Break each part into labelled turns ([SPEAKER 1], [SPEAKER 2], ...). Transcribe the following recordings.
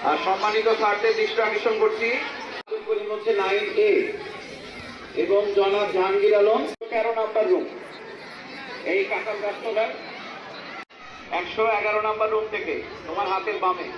[SPEAKER 1] আর সম্মানিত স্যারদের দৃষ্টি আকর্ষণ করছি হচ্ছে 9A এবং জনাব জাহাঙ্গীর আলম 13 নম্বর রুম। এই কাকার রাষ্ট্রদার 111 নম্বর রুম থেকে তোমার হাতের বামে।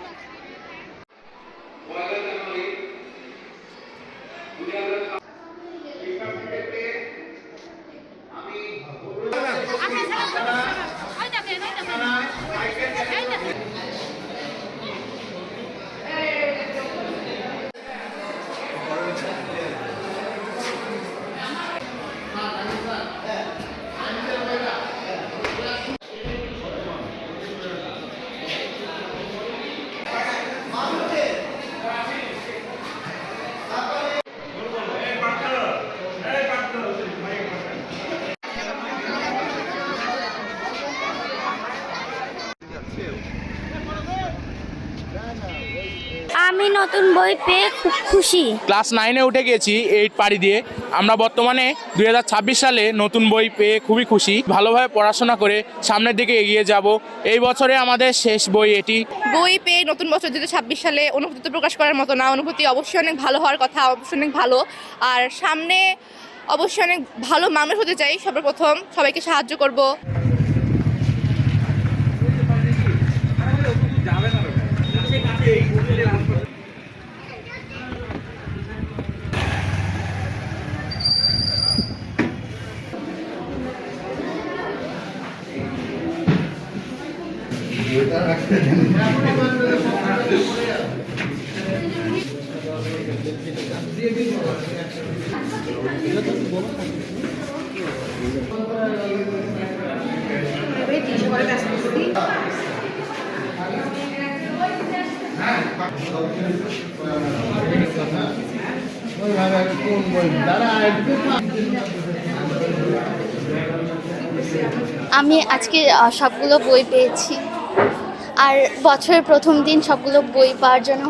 [SPEAKER 2] আমি নতুন বই পেয়ে খুব খুশি।
[SPEAKER 3] ক্লাস 9-এ উঠে গেছি 8 পাড়ি দিয়ে। আমরা বর্তমানে 2026 সালে নতুন বই পেয়ে খুবই খুশি। ভালোভাবে পড়াশোনা করে সামনের দিকে এগিয়ে যাব। এই বছরে আমাদের শেষ বই এটি।
[SPEAKER 4] বই পেয়ে নতুন বছর 2026 সালে অনুভূতি প্রকাশ করার মতো না, অনুভূতি অবশ্যই অনেক ভালো হওয়ার কথা, অবশ্যই অনেক ভালো। আর সামনে অবশ্যই অনেক ভালো মানুষ হতে চাই। সর্বপ্রথম সবাইকে সাহায্য করব।
[SPEAKER 2] আমি আজকে সবগুলো বই পেয়েছি, আর বছরের প্রথম দিন সবগুলো বই পাওয়ার জন্য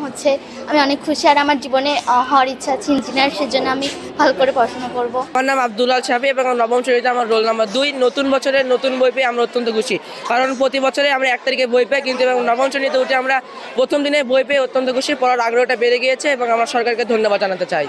[SPEAKER 2] আমি অনেক খুশি। আর আমার জীবনে হওয়ার ইচ্ছা আছে ইঞ্জিনিয়ার, সেজন্য আমি ভালো করে পড়াশোনা করব।
[SPEAKER 5] আমার নাম আব্দুল আল শাফি এবং নবম শ্রেণীতে আমার রোল নাম্বার 2। নতুন বছরের নতুন বই পেয়ে আমরা অত্যন্ত খুশি, কারণ প্রতি বছরে আমরা 1 তারিখে বই পাই, কিন্তু এবং নবম শ্রেণীতে উঠে আমরা প্রথম দিনে বই পেয়ে অত্যন্ত খুশি। পড়ার আগ্রহটা বেড়ে গিয়েছে এবং আমরা সরকারকে ধন্যবাদ জানাতে চাই।